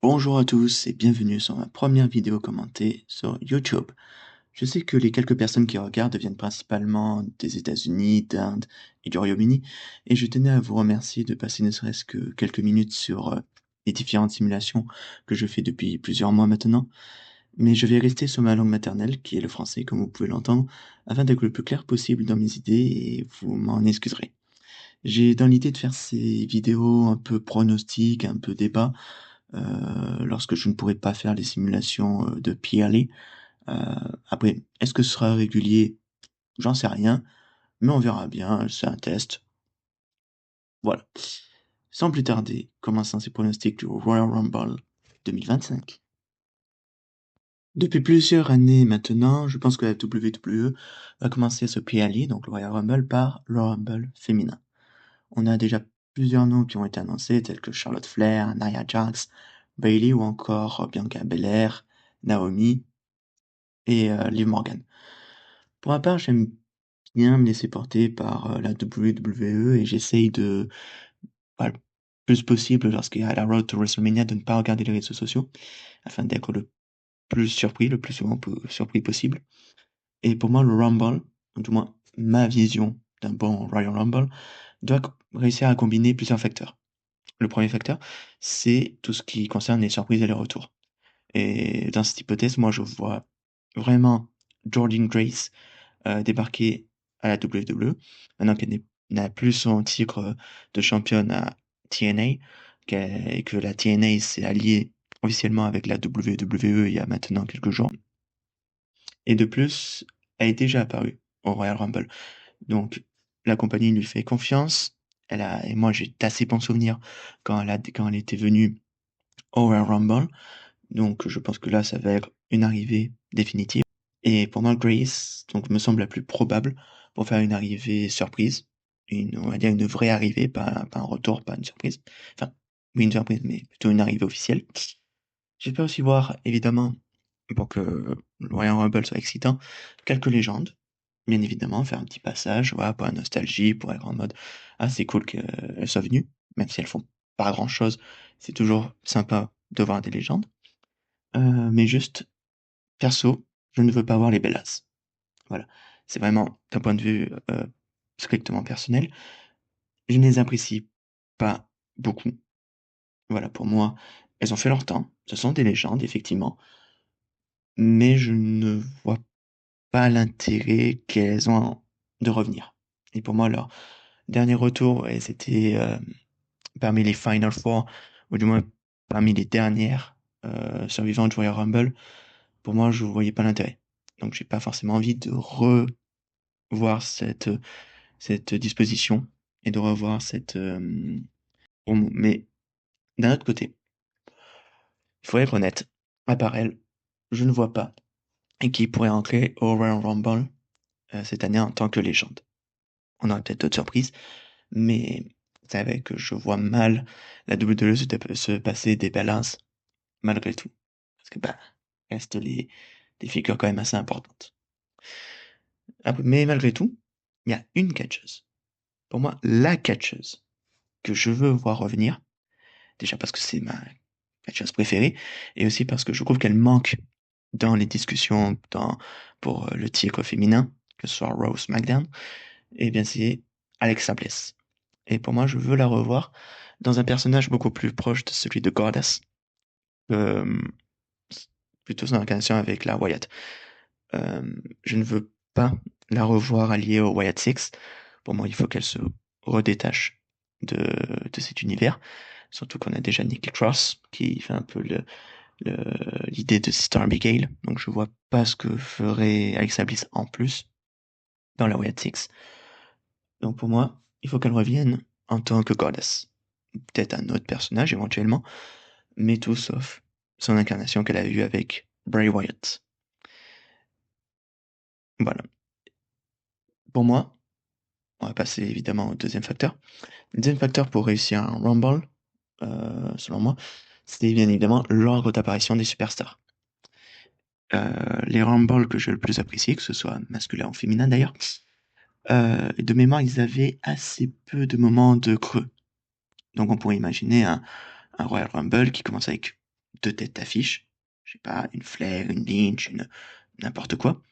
Bonjour à tous et bienvenue sur ma première vidéo commentée sur YouTube. Je sais que les quelques personnes qui regardent viennent principalement des États-Unis, d'Inde et du Royaume-Uni, et je tenais à vous remercier de passer ne serait-ce que quelques minutes sur les différentes simulations que je fais depuis plusieurs mois maintenant. Mais je vais rester sur ma langue maternelle, qui est le français, comme vous pouvez l'entendre, afin d'être le plus clair possible dans mes idées, et vous m'en excuserez. J'ai dans l'idée de faire ces vidéos un peu pronostiques, un peu débat, lorsque je ne pourrai pas faire les simulations de PLE. Après, est-ce que ce sera régulier? J'en sais rien, mais on verra bien, c'est un test. Voilà. Sans plus tarder, commençons ces pronostics du Royal Rumble 2025. Depuis plusieurs années maintenant, je pense que la WWE va commencer ce PLE, donc le Royal Rumble, par le Rumble féminin. On a déjà plusieurs noms qui ont été annoncés, tels que Charlotte Flair, Nia Jax, Bayley ou encore Bianca Belair, Naomi et Liv Morgan. Pour ma part, j'aime bien me laisser porter par la WWE et j'essaye de, le plus possible lorsqu'il y a la Road to WrestleMania, de ne pas regarder les réseaux sociaux afin d'être le plus surpris, le plus souvent surpris possible. Et pour moi, le Rumble, ou du moins ma vision d'un bon Royal Rumble, doit réussir à combiner plusieurs facteurs. Le premier facteur, c'est tout ce qui concerne les surprises et les retours. Et dans cette hypothèse, moi, je vois vraiment Jordynne Grace débarquer à la WWE, maintenant qu'elle n'a plus son titre de championne à TNA, et que la TNA s'est alliée officiellement avec la WWE il y a maintenant quelques jours. Et de plus, elle est déjà apparue au Royal Rumble. Donc, la compagnie lui fait confiance. Et moi, j'ai d'assez bons souvenirs quand elle était venue au Royal Rumble. Donc, je pense que là, ça va être une arrivée définitive. Et pour moi, Grace, donc, me semble la plus probable pour faire une arrivée surprise. On va dire une vraie arrivée, pas un retour, pas une surprise. Enfin, oui, une surprise, mais plutôt une arrivée officielle. J'espère aussi voir, évidemment, pour que le Royal Rumble soit excitant, quelques légendes. Bien évidemment, faire un petit passage, voilà, pour la nostalgie, pour être en mode, ah, c'est cool qu'elles soient venues, même si elles font pas grand chose. C'est toujours sympa de voir des légendes. Mais juste, perso, je ne veux pas voir les Bellas. Voilà. C'est vraiment d'un point de vue strictement personnel. Je ne les apprécie pas beaucoup. Voilà, pour moi, elles ont fait leur temps. Ce sont des légendes, effectivement. Mais je ne vois pas l'intérêt qu'elles ont de revenir. Et pour moi, leur dernier retour, elles étaient parmi les Final Four, ou du moins parmi les dernières survivantes du Royal Rumble. Pour moi, je ne voyais pas l'intérêt. Donc, j'ai pas forcément envie de revoir cette disposition et de revoir cette promo. Mais d'un autre côté, il faut être honnête, à part elle, je ne vois pas qui pourrait entrer au Royal Rumble cette année en tant que légende. On aurait peut-être d'autres surprises, mais c'est vrai que je vois mal la WWE se passer des balances malgré tout. Parce que bah, restent des figures quand même assez importantes. Mais malgré tout, il y a une catcheuse. Pour moi, la catcheuse que je veux voir revenir, déjà parce que c'est ma catcheuse préférée, et aussi parce que je trouve qu'elle manque dans les discussions pour le titre féminin, que ce soit Raw ou SmackDown, et bien c'est Alexa Bliss. Et pour moi, je veux la revoir dans un personnage beaucoup plus proche de celui de Goddess, euh, plutôt son incarnation avec la Wyatt. Je ne veux pas la revoir alliée au Wyatt Six. Pour moi, il faut qu'elle se redétache de cet univers. Surtout qu'on a déjà Nikki Cross qui fait un peu l'idée de Sister Abigail. Donc je vois pas ce que ferait Alexa Bliss en plus dans la Wyatt Six. Donc pour moi, il faut qu'elle revienne en tant que goddess. Peut-être un autre personnage éventuellement, mais tout sauf son incarnation qu'elle a eue avec Bray Wyatt. Voilà. Pour moi, on va passer évidemment au deuxième facteur. Le deuxième facteur pour réussir un Rumble, selon moi, c'est bien évidemment l'ordre d'apparition des superstars. Les Rumble que j'ai le plus apprécié, que ce soit masculin ou féminin d'ailleurs, de mémoire, ils avaient assez peu de moments de creux. Donc on pourrait imaginer un Royal Rumble qui commence avec deux têtes d'affiche, je sais pas, une Flair, une Lynch, n'importe quoi,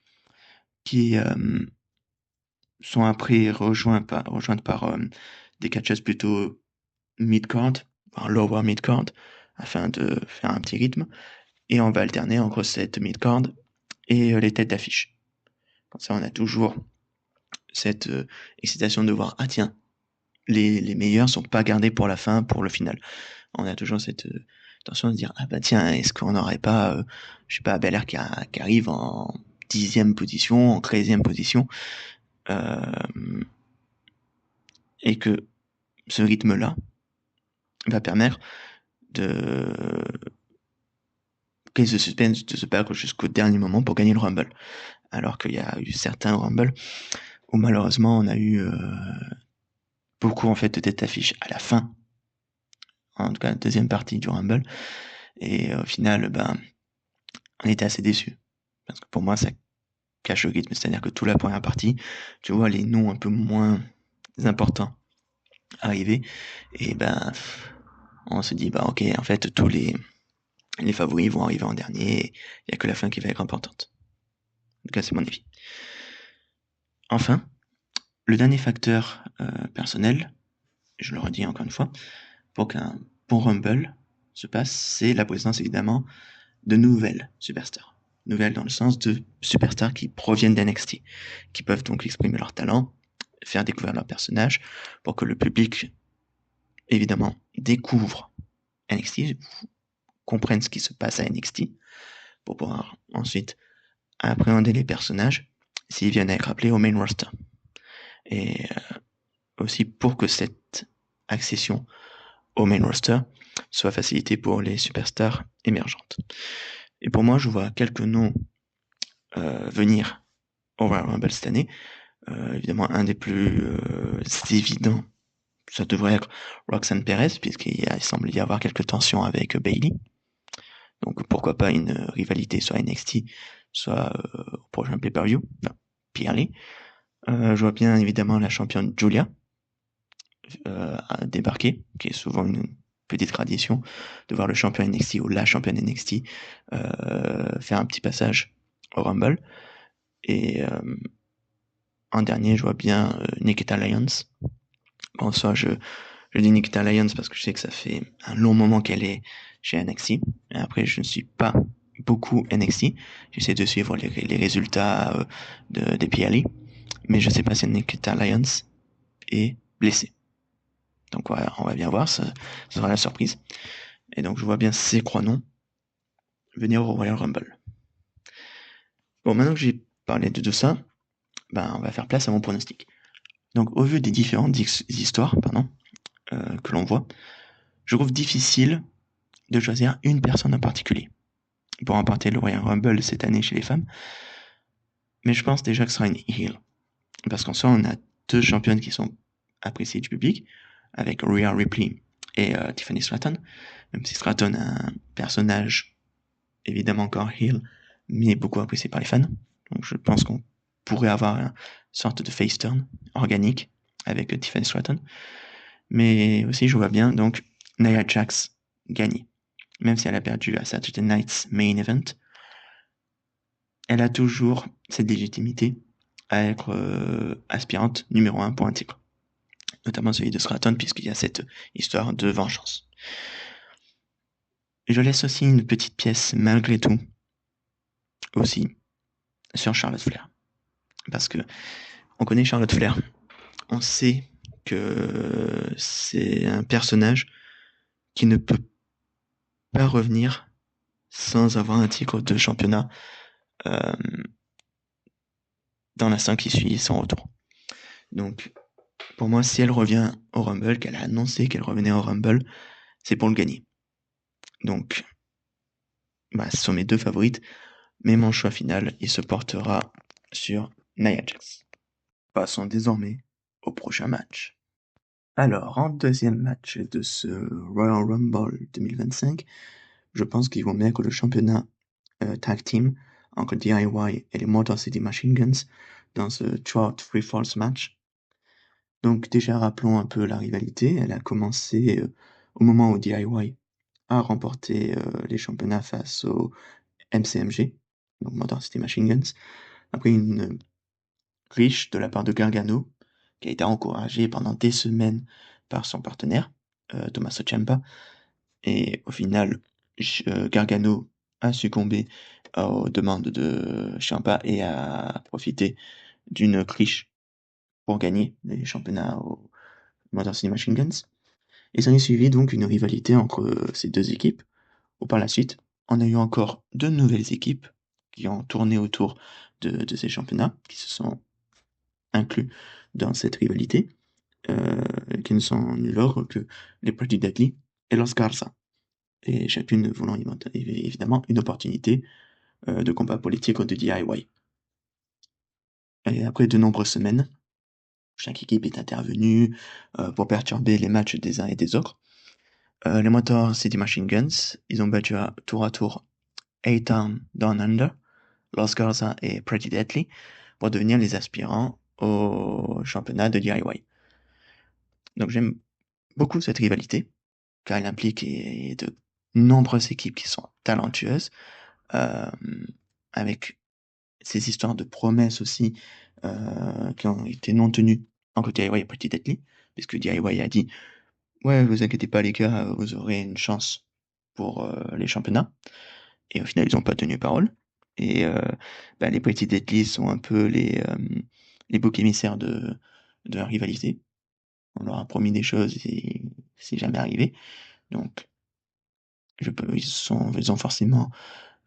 qui sont après rejointes par des catcheuses plutôt mid-card, voire lower mid-card, afin de faire un petit rythme. Et on va alterner entre cette mid-card et les têtes d'affiche. Comme ça, on a toujours cette excitation de voir, ah tiens, les meilleurs sont pas gardés pour la fin, pour le final. On a toujours cette tension de dire, ah bah tiens, est-ce qu'on n'aurait pas, je sais pas, Belair qui arrive en 10e position, en 13e position, et que ce rythme-là va permettre que ce suspense de se battre jusqu'au dernier moment pour gagner le Rumble. Alors qu'il y a eu certains Rumble où malheureusement on a eu beaucoup en fait de têtes d'affiche à la fin, en tout cas la deuxième partie du Rumble, et au final on était assez déçus, parce que pour moi ça cache le rythme, c'est-à-dire que toute la première partie, tu vois les noms un peu moins importants arriver, et on se dit ok, en fait tous les favoris vont arriver en dernier, il y a que la fin qui va être importante. En tout cas c'est mon avis. Enfin, le dernier facteur personnel, je le redis encore une fois, pour qu'un bon Rumble se passe, c'est la présence évidemment de nouvelles superstars. Nouvelles dans le sens de superstars qui proviennent d'NXT, qui peuvent donc exprimer leur talent, faire découvrir leur personnage, pour que le public, évidemment, découvre NXT, comprenne ce qui se passe à NXT, pour pouvoir ensuite appréhender les personnages s'ils viennent à être appelés au main roster. Et aussi pour que cette accession au main roster soit facilitée pour les superstars émergentes. Et pour moi, je vois quelques noms venir au Royal Rumble cette année. Évidemment, un des plus évidents, ça devrait être Roxanne Perez, puisqu'il semble y avoir quelques tensions avec Bayley. Donc pourquoi pas une rivalité soit NXT, soit au prochain pay-per-view, PLE. Je vois bien évidemment la championne Julia débarquer, qui est souvent une petite tradition de voir le champion NXT ou la championne NXT faire un petit passage au Rumble. Et en dernier, je vois bien Nikita Lyons. Bon, soit je dis Nikita Lyons parce que je sais que ça fait un long moment qu'elle est chez NXT. Et après, je ne suis pas beaucoup NXT. J'essaie de suivre les résultats des PLE. Mais je sais pas si Nikita Lyons est blessé. Donc voilà, on va bien voir, ce sera la surprise. Et donc je vois bien ces trois noms venir au Royal Rumble. Bon, maintenant que j'ai parlé de tout ça, on va faire place à mon pronostic. Donc au vu des différentes histoires que l'on voit, je trouve difficile de choisir une personne en particulier pour remporter le Royal Rumble cette année chez les femmes. Mais je pense déjà que ce sera une heel. Parce qu'en soi, on a deux championnes qui sont appréciées du public, avec Rhea Ripley et Tiffany Stratton. Même si Stratton a un personnage évidemment encore heel, mais beaucoup apprécié par les fans. Donc je pense qu'on pourrait avoir une sorte de face turn organique avec Tiffany Stratton. Mais aussi, je vois bien donc Nia Jax gagner. Même si elle a perdu à Saturday Night's Main Event, elle a toujours cette légitimité à être aspirante numéro 1 pour un titre. Notamment celui de Stratton, puisqu'il y a cette histoire de vengeance. Je laisse aussi une petite pièce, malgré tout, aussi, sur Charlotte Flair. Parce que on connaît Charlotte Flair. On sait que c'est un personnage qui ne peut pas revenir sans avoir un titre de championnat dans l'instant qui suit son retour. Donc, pour moi, si elle revient au Rumble, qu'elle a annoncé qu'elle revenait au Rumble, c'est pour le gagner. Donc, ce sont mes deux favorites, mais mon choix final, il se portera sur Nia Jax. Passons désormais au prochain match. Alors, en deuxième match de ce Royal Rumble 2025, je pense qu'ils vont mettre le championnat tag team entre DIY et les Motor City Machine Guns dans ce Throughout Free Falls match. Donc déjà rappelons un peu la rivalité, elle a commencé au moment où DIY a remporté les championnats face au MCMG, donc Motor City Machine Guns, après une riche de la part de Gargano, qui a été encouragé pendant des semaines par son partenaire, Tommaso Ciampa. Et au final, Gargano a succombé aux demandes de Ciampa et a profité d'une riche pour gagner les championnats au Motor City Machine Guns. Et s'en est suivi donc une rivalité entre ces deux équipes, où par la suite, on a eu encore deux nouvelles équipes qui ont tourné autour de ces championnats, qui se sont inclus dans cette rivalité, qui ne sont nuls autres que les Pretty Deadly et Los Garza. Et chacune voulant évidemment une opportunité de combat politique ou de DIY. Et après de nombreuses semaines, chaque équipe est intervenue pour perturber les matchs des uns et des autres. Les Motor City Machine Guns, ils ont battu tour à tour A-Town Down Under, Los Garza et Pretty Deadly pour devenir les aspirants au championnat de DIY. Donc j'aime beaucoup cette rivalité, car elle implique de nombreuses équipes qui sont talentueuses, avec ces histoires de promesses aussi qui ont été non tenues entre DIY et Pretty Deadly, puisque DIY a dit ouais, vous inquiétez pas les gars, vous aurez une chance pour les championnats. Et au final, ils n'ont pas tenu parole. Et les Pretty Deadly sont un peu les boucs émissaires de la rivalité. On leur a promis des choses et c'est jamais arrivé. Donc, ils ont forcément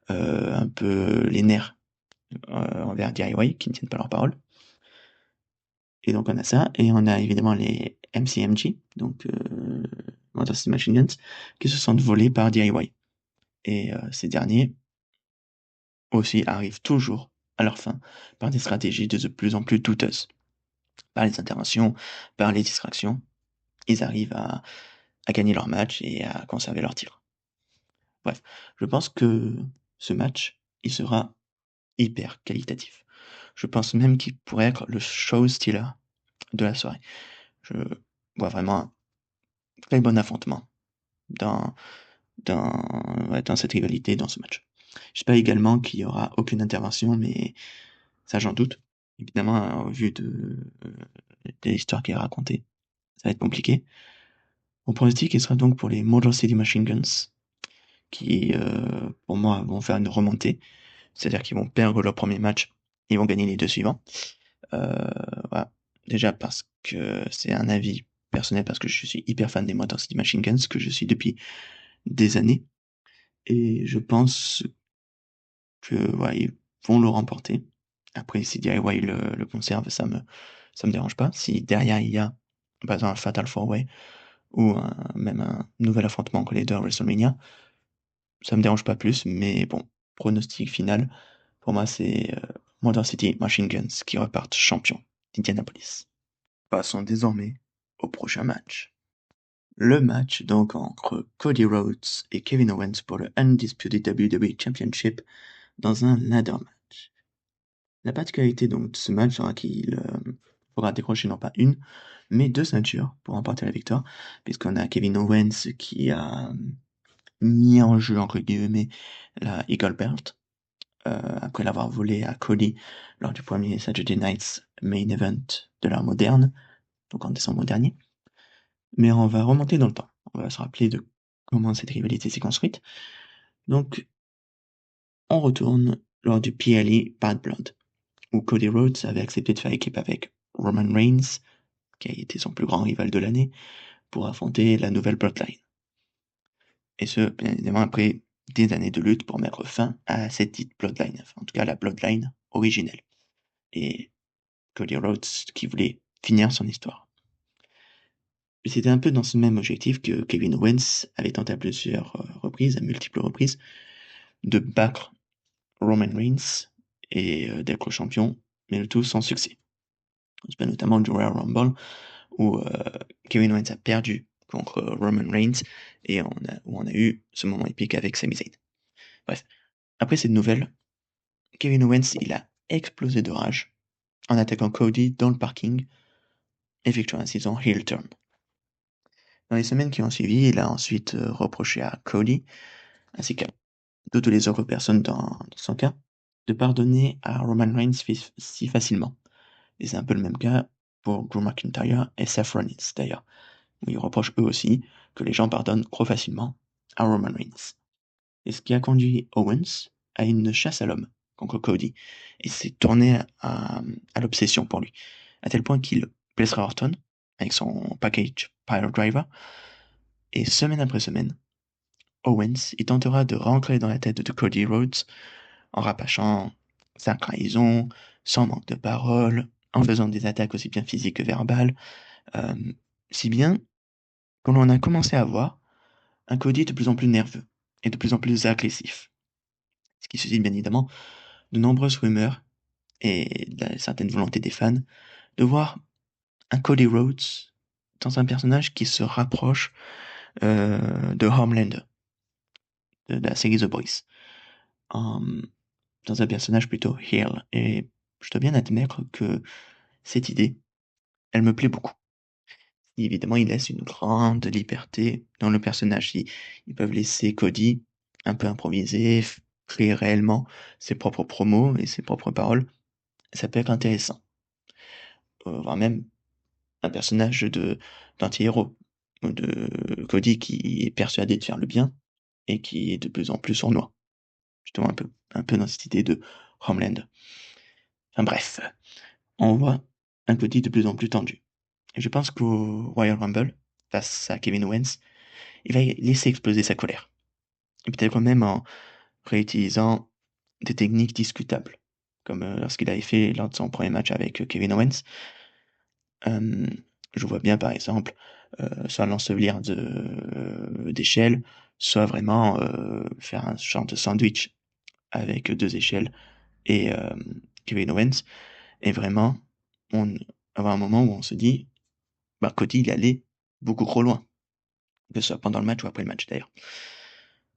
un peu les nerfs envers DIY qui ne tiennent pas leur parole. Et donc on a ça, et on a évidemment les MCMG, donc Motor City Machine Guns, qui se sentent volés par DIY. Et ces derniers aussi arrivent toujours à leur fin par des stratégies de plus en plus douteuses. Par les interventions, par les distractions, ils arrivent à gagner leur match et à conserver leur titre. Bref, je pense que ce match, il sera hyper qualitatif. Je pense même qu'il pourrait être le show stealer de la soirée. Je vois vraiment un très bon affrontement dans, dans cette rivalité, dans ce match. J'espère également qu'il n'y aura aucune intervention, mais ça j'en doute. Évidemment, au vu de l'histoire qui est racontée, ça va être compliqué. Mon pronostic, il sera donc pour les Motor City Machine Guns, qui, pour moi, vont faire une remontée. C'est-à-dire qu'ils vont perdre leur premier match, ils vont gagner les deux suivants. Voilà. Déjà parce que c'est un avis personnel, parce que je suis hyper fan des Motor City Machine Guns, que je suis depuis des années. Et je pense que voilà, ils vont le remporter. Après, si DIY le conserve, ça me dérange pas. Si derrière il y a, par exemple, un Fatal 4-Way ou même un nouvel affrontement entre les deux à WrestleMania, ça me dérange pas plus. Mais bon, pronostic final, pour moi, c'est Motor City Machine Guns qui repartent champions d'Indianapolis. Passons désormais au prochain match. Le match donc entre Cody Rhodes et Kevin Owens pour le Undisputed WWE Championship dans un ladder match. La particularité donc de ce match sera qu'il faudra décrocher non pas une, mais deux ceintures pour remporter la victoire, puisqu'on a Kevin Owens qui a mis en jeu entre guillemets la Eagle Belt, après l'avoir volé à Cody lors du premier Saturday Night's Main Event de l'ère moderne, donc en décembre dernier. Mais on va remonter dans le temps. On va se rappeler de comment cette rivalité s'est construite. Donc, on retourne lors du PLE Bad Blood, où Cody Rhodes avait accepté de faire équipe avec Roman Reigns, qui a été son plus grand rival de l'année, pour affronter la nouvelle Bloodline. Et ce, bien évidemment, après des années de lutte pour mettre fin à cette dite Bloodline, enfin, en tout cas la Bloodline originelle. Et Cody Rhodes qui voulait finir son histoire. C'était un peu dans ce même objectif que Kevin Owens avait tenté à plusieurs reprises, à multiples reprises, de battre Roman Reigns et d'être champion, mais le tout sans succès. On se fait notamment du Royal Rumble où Kevin Owens a perdu contre Roman Reigns et où on a eu ce moment épique avec Sami Zayn. Bref, après cette nouvelle, Kevin Owens il a explosé de rage en attaquant Cody dans le parking, effectuant ainsi son heel turn. Dans les semaines qui ont suivi, il a ensuite reproché à Cody, ainsi qu'à toutes les autres personnes dans son cas, de pardonner à Roman Reigns si facilement. Et c'est un peu le même cas pour Drew McIntyre et Seth Rollins d'ailleurs, où ils reprochent eux aussi que les gens pardonnent trop facilement à Roman Reigns. Et ce qui a conduit Owens à une chasse à l'homme contre Cody, et s'est tourné à l'obsession pour lui, à tel point qu'il blessera Orton avec son package Pile Driver, et semaine après semaine, Owens il tentera de rentrer dans la tête de Cody Rhodes en rabâchant sa trahison, sans manque de parole, en faisant des attaques aussi bien physiques que verbales, euh, si bien qu'on en a commencé à voir un Cody de plus en plus nerveux et de plus en plus agressif. Ce qui suscite bien évidemment de nombreuses rumeurs et certaines volontés des fans de voir un Cody Rhodes dans un personnage qui se rapproche de Homelander, de la série The Boys, dans un personnage plutôt heel. Et je dois bien admettre que cette idée, elle me plaît beaucoup. Évidemment, il laisse une grande liberté dans le personnage. Ils peuvent laisser Cody un peu improviser, créer réellement ses propres promos et ses propres paroles. Ça peut être intéressant. Voire même un personnage d'anti-héros, de Cody qui est persuadé de faire le bien et qui est de plus en plus sournois. Justement, un peu dans cette idée de Homeland. Enfin bref, on voit un Cody de plus en plus tendu. Et je pense qu'au Royal Rumble, face à Kevin Owens, il va laisser exploser sa colère. Et peut-être même en réutilisant des techniques discutables, comme lorsqu'il avait fait lors de son premier match avec Kevin Owens. Je vois bien, par exemple, soit l'ensevelir d'échelles, soit vraiment faire un genre de sandwich avec 2 échelles et Kevin Owens. Et vraiment, on avoir un moment où on se dit, bah, Cody, il allait beaucoup trop loin, que ce soit pendant le match ou après le match d'ailleurs.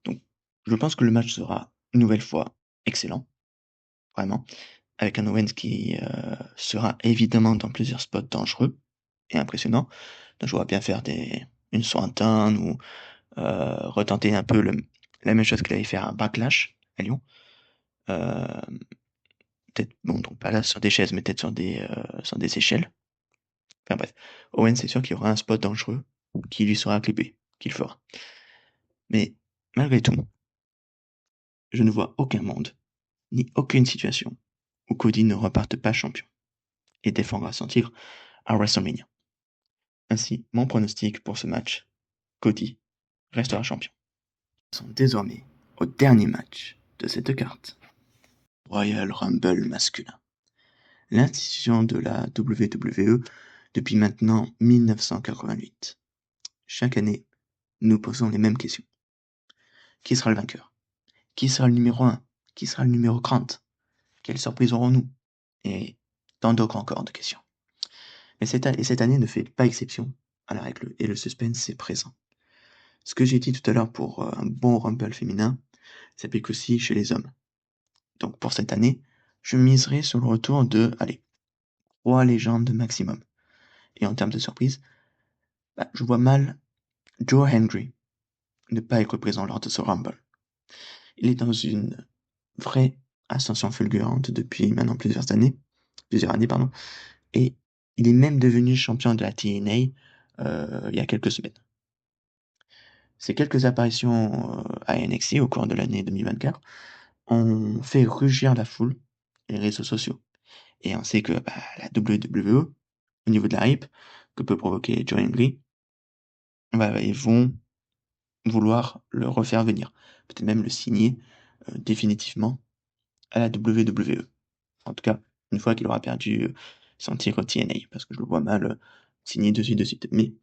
Donc, je pense que le match sera une nouvelle fois excellent, vraiment, avec un Owens qui sera évidemment dans plusieurs spots dangereux et impressionnants. Donc, je vois bien faire une Swanton ou retenter un peu la même chose qu'il avait fait à Backlash à Lyon. Euh, Peut-être, bon, donc pas là sur des chaises, mais peut-être sur des échelles. Enfin bref, Owen, c'est sûr qu'il y aura un spot dangereux qui lui sera clippé, qu'il fera. Mais malgré tout, je ne vois aucun monde, ni aucune situation où Cody ne reparte pas champion et défendra son titre à WrestleMania. Ainsi, mon pronostic pour ce match, Cody restera champion. Nous sommes désormais au dernier match de cette carte. Royal Rumble masculin. L'institution de la WWE depuis maintenant 1988. Chaque année, nous posons les mêmes questions. Qui sera le vainqueur? Qui sera le numéro 1? Qui sera le numéro 30? Quelle surprise aurons-nous? Et tant d'autres encore de questions. Mais cette année ne fait pas exception à la règle, et le suspense est présent. Ce que j'ai dit tout à l'heure pour un bon Rumble féminin s'applique aussi chez les hommes. Donc pour cette année, je miserai sur le retour de, allez, 3 légendes maximum. Et en termes de surprise, je vois mal Joe Hendry ne pas être présent lors de ce Rumble. Il est dans une vraie ascension fulgurante depuis maintenant plusieurs années, pardon, et il est même devenu champion de la TNA il y a quelques semaines. Ces quelques apparitions à NXT au cours de l'année 2024 ont fait rugir la foule et les réseaux sociaux. Et on sait que la WWE, au niveau de la hype que peut provoquer Joe Hendry, ils vont vouloir le refaire venir. Peut-être même le signer définitivement à la WWE. En tout cas, une fois qu'il aura perdu son titre TNA, parce que je le vois mal signer de suite. Mais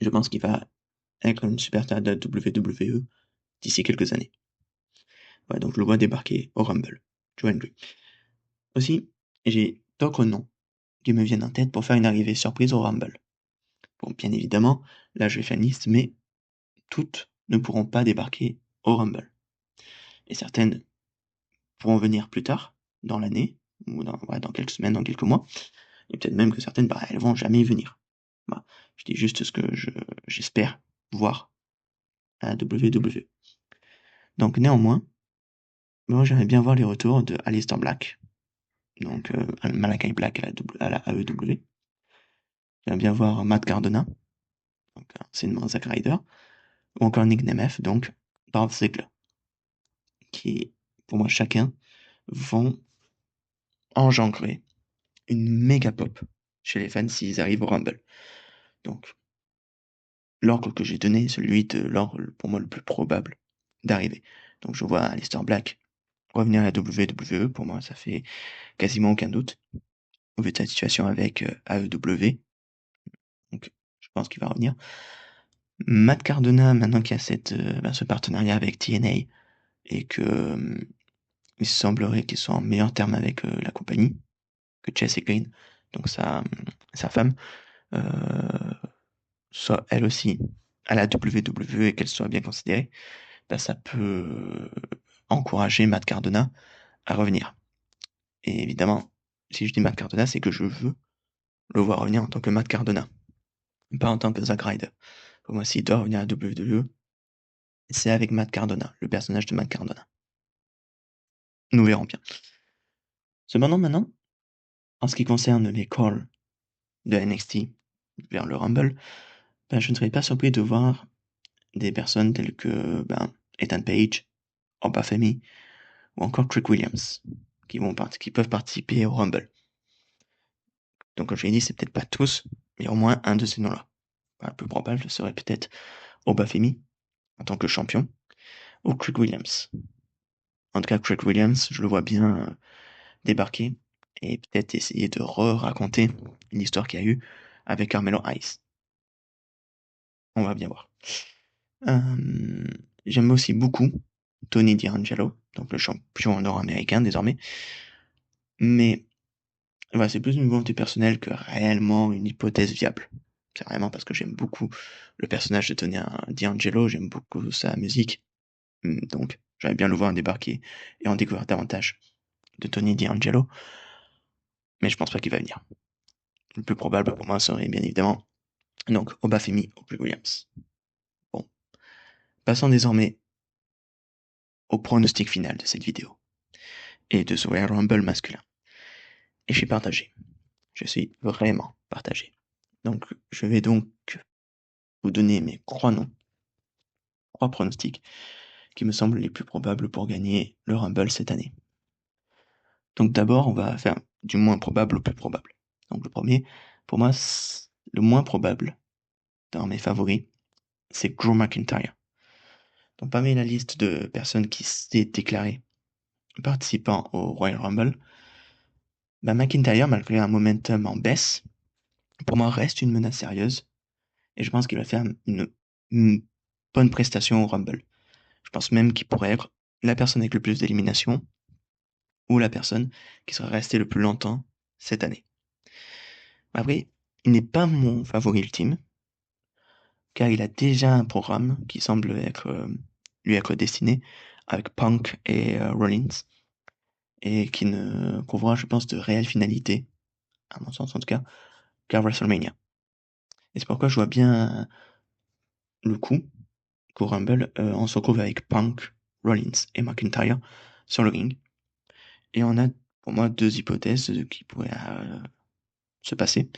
je pense qu'il va être une superstar de la WWE d'ici quelques années. Ouais, donc je le vois débarquer au Rumble. Joe Hendry. Aussi, j'ai d'autres noms qui me viennent en tête pour faire une arrivée surprise au Rumble. Bon, bien évidemment, là je vais faire une liste, mais toutes ne pourront pas débarquer au Rumble. Et certaines pourront venir plus tard, dans l'année, ou dans quelques semaines, dans quelques mois, et peut-être même que certaines, elles vont jamais y venir. Bah, je dis juste ce que j'espère voir à la WWE. Donc néanmoins, moi j'aimerais bien voir les retours de Aleister Black, donc Malakai Black à la AEW. J'aimerais bien voir Matt Cardona, donc anciennement Zack Ryder, ou encore Nick Nemeth, donc Dolph Ziggler, qui, pour moi, chacun vont engendrer une méga pop chez les fans s'ils arrivent au Rumble. Donc, l'ordre que j'ai donné, celui de l'ordre pour moi le plus probable d'arriver. Donc, je vois Aleister Black revenir à la WWE, pour moi, ça fait quasiment aucun doute, au vu de sa situation avec AEW. Donc, je pense qu'il va revenir. Matt Cardona, maintenant qu'il y a ce partenariat avec TNA, et que il semblerait qu'il soit en meilleurs termes avec la compagnie que Chelsea Green, donc sa femme, euh, soit elle aussi à la WWE et qu'elle soit bien considérée, ben ça peut encourager Matt Cardona à revenir. Et évidemment, si je dis Matt Cardona, c'est que je veux le voir revenir en tant que Matt Cardona, pas en tant que Zack Ryder. Pour moi, s'il doit revenir à la WWE, c'est avec Matt Cardona, le personnage de Matt Cardona. Nous verrons bien. Cependant, maintenant, en ce qui concerne les calls de NXT vers le Rumble, ben, je ne serais pas surpris de voir des personnes telles que Ethan Page, Oba Femi ou encore Trick Williams qui peuvent participer au Rumble. Donc comme je l'ai dit, c'est peut-être pas tous, mais au moins un de ces noms-là. Le plus probable serait peut-être Oba Femi en tant que champion ou Trick Williams. En tout cas, Trick Williams, je le vois bien débarquer et peut-être essayer de raconter l'histoire qu'il y a eu avec Carmelo Hayes. On va bien voir. J'aime aussi beaucoup Tony D'Angelo, donc le champion nord-américain désormais. Mais voilà, c'est plus une volonté personnelle que réellement une hypothèse viable. C'est vraiment parce que j'aime beaucoup le personnage de Tony D'Angelo, j'aime beaucoup sa musique. Donc j'aimerais bien le voir débarquer et en découvrir davantage de Tony D'Angelo. Mais je pense pas qu'il va venir. Le plus probable pour moi serait bien évidemment donc Obafemi ou Williams. Bon. Passons désormais au pronostic final de cette vidéo et de ce Royal Rumble masculin. Et je suis partagé. Je suis vraiment partagé. Donc, je vais donc vous donner mes trois pronostics, qui me semblent les plus probables pour gagner le Rumble cette année. Donc d'abord, on va faire du moins probable au plus probable. Donc le premier, pour moi, le moins probable dans mes favoris, c'est Drew McIntyre. Donc parmi la liste de personnes qui s'est déclarées participant au Royal Rumble, McIntyre, malgré un momentum en baisse, pour moi reste une menace sérieuse et je pense qu'il va faire une bonne prestation au Rumble. Je pense même qu'il pourrait être la personne avec le plus d'éliminations ou la personne qui sera restée le plus longtemps cette année. Après, il n'est pas mon favori ultime, car il a déjà un programme qui semble lui être destiné avec Punk et Rollins, et qui ne couvrira, je pense, de réelle finalité, à mon sens en tout cas, qu'à WrestleMania. Et c'est pourquoi je vois bien le coup qu'au Rumble, on se retrouve avec Punk, Rollins et McIntyre sur le ring. Et on a, pour moi, deux hypothèses qui pourraient se passer.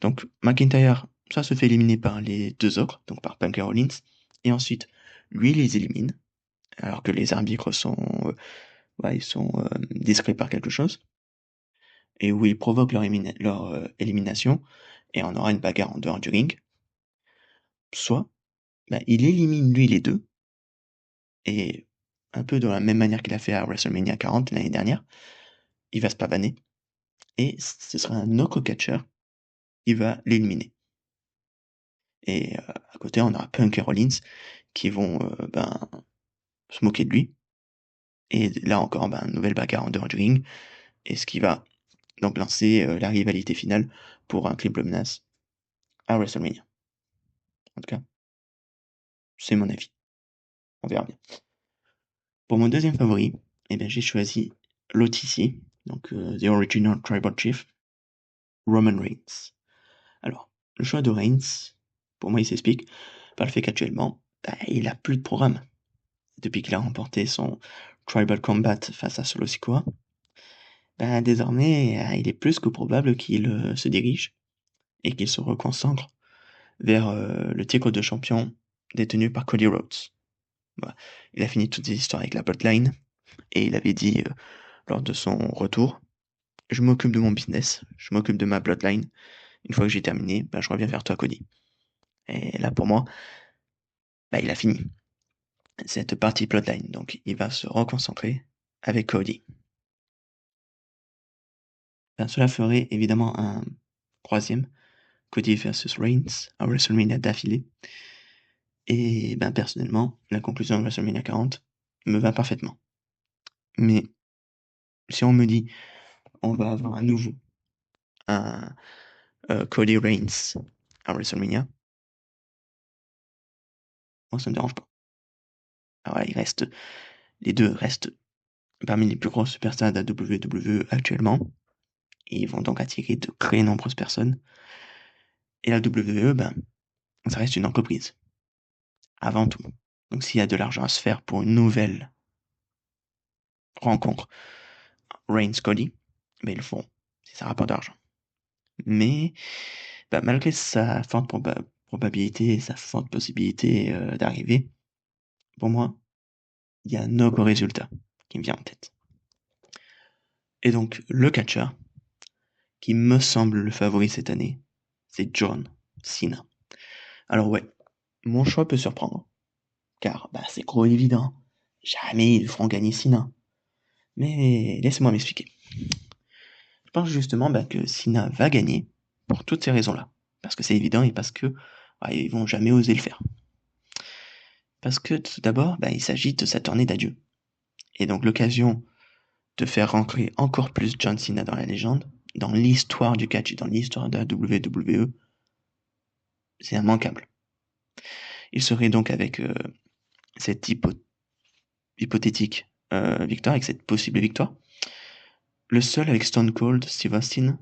Donc, McIntyre, ça se fait éliminer par les deux autres, donc par Punk et Rollins. Et ensuite, lui les élimine, alors que les arbitres sont, ils sont discrets par quelque chose. Et où ils provoquent leur élimination. Et on aura une bagarre en dehors du ring. Soit, il élimine lui les deux. Et un peu de la même manière qu'il a fait à WrestleMania 40 l'année dernière, il va se pavaner. Et ce sera un autre catcher qui va l'éliminer. Et à côté, on aura Punk et Rollins qui vont se moquer de lui. Et là encore, une nouvelle bagarre en dehors du ring. Et ce qui va donc lancer la rivalité finale pour un triple menace à WrestleMania. En tout cas, c'est mon avis. On verra bien. Pour mon deuxième favori, j'ai choisi l'OTC, donc The Original Tribal Chief, Roman Reigns. Alors, Le choix de Reigns, pour moi, il s'explique par le fait qu'actuellement, il a plus de programme. Depuis qu'il a remporté son Tribal Combat face à Solo Sikoa, désormais, il est plus que probable qu'il se dirige et qu'il se reconcentre vers le titre de champion détenu par Cody Rhodes. Voilà. Il a fini toutes ses histoires avec la Bloodline et il avait dit lors de son retour, je m'occupe de mon business, je m'occupe de ma Bloodline. Une fois que j'ai terminé, je reviens vers toi, Cody. Et là, pour moi, il a fini cette partie Bloodline. Donc, il va se reconcentrer avec Cody. Cela ferait évidemment un troisième, Cody versus Reigns, à WrestleMania d'affilée. Et personnellement, la conclusion de WrestleMania 40 me va parfaitement. Mais si on me dit, on va avoir à nouveau un Cody Reigns à WrestleMania, moi ça me dérange pas. Alors là, les deux restent parmi les plus grosses superstars de la WWE actuellement. Et ils vont donc attirer de très nombreuses personnes. Et la WWE, ça reste une entreprise. Avant tout. Donc s'il y a de l'argent à se faire pour une nouvelle rencontre Reigns-Cody, ils le feront. Si ça rapporte d'argent. Mais malgré sa forte probabilité et sa forte possibilité d'arriver, pour moi, il y a un autre résultat qui me vient en tête. Et donc, le catcheur qui me semble le favori cette année, c'est John Cena. Alors ouais, mon choix peut surprendre, car c'est gros évident, jamais ils feront gagner Cena. Mais laissez-moi m'expliquer. Je pense justement que Cena va gagner pour toutes ces raisons-là. Parce que c'est évident et parce que ils vont jamais oser le faire. Parce que tout d'abord, il s'agit de sa tournée d'adieu. Et donc l'occasion de faire rentrer encore plus John Cena dans la légende, dans l'histoire du catch et dans l'histoire de la WWE, c'est immanquable. Il serait donc avec cette hypothétique victoire, avec cette possible victoire, le seul avec Stone Cold Steve Austin,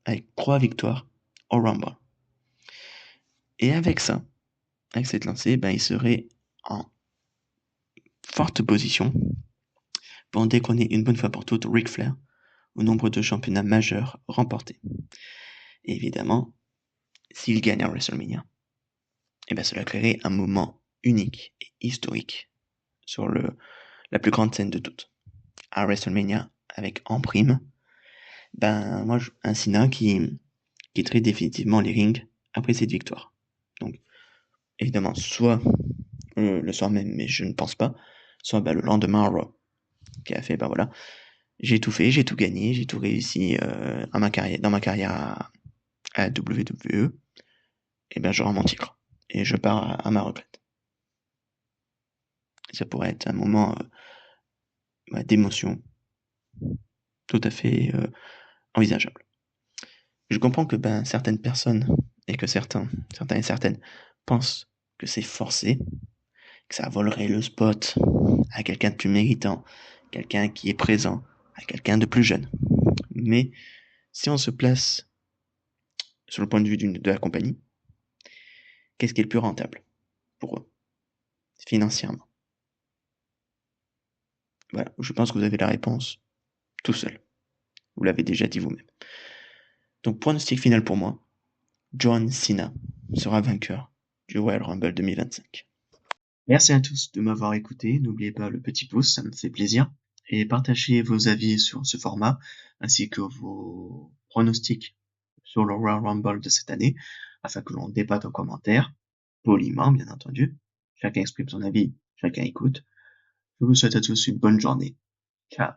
avec 3 victoires au Rumble. Et avec ça, avec cette lancée, il serait en forte position pour détrôner une bonne fois pour toutes Ric Flair au nombre de championnats majeurs remportés. Et évidemment, s'il gagne à WrestleMania, cela créerait un moment unique et historique sur la plus grande scène de toutes. À WrestleMania, avec en prime, un Cena qui quitterait définitivement les rings après cette victoire. Donc, évidemment, soit le soir même, mais je ne pense pas, soit le lendemain à Raw, qui a fait, voilà, j'ai tout fait, j'ai tout gagné, j'ai tout réussi dans ma carrière à WWE, et je rends mon titre. Et je pars à ma retraite. Ça pourrait être un moment d'émotion tout à fait envisageable. Je comprends que certaines personnes, et que certains et certaines, pensent que c'est forcé, que ça volerait le spot à quelqu'un de plus méritant, quelqu'un qui est présent, à quelqu'un de plus jeune. Mais si on se place sur le point de vue de la compagnie, qu'est-ce qui est le plus rentable pour eux, financièrement? Voilà, je pense que vous avez la réponse tout seul. Vous l'avez déjà dit vous-même. Donc, pronostic final pour moi, John Cena sera vainqueur du Royal Rumble 2025. Merci à tous de m'avoir écouté. N'oubliez pas le petit pouce, ça me fait plaisir. Et partagez vos avis sur ce format, ainsi que vos pronostics sur le Royal Rumble de cette année, afin que l'on débatte en commentaire, poliment bien entendu. Chacun exprime son avis, chacun écoute. Je vous souhaite à tous une bonne journée. Ciao.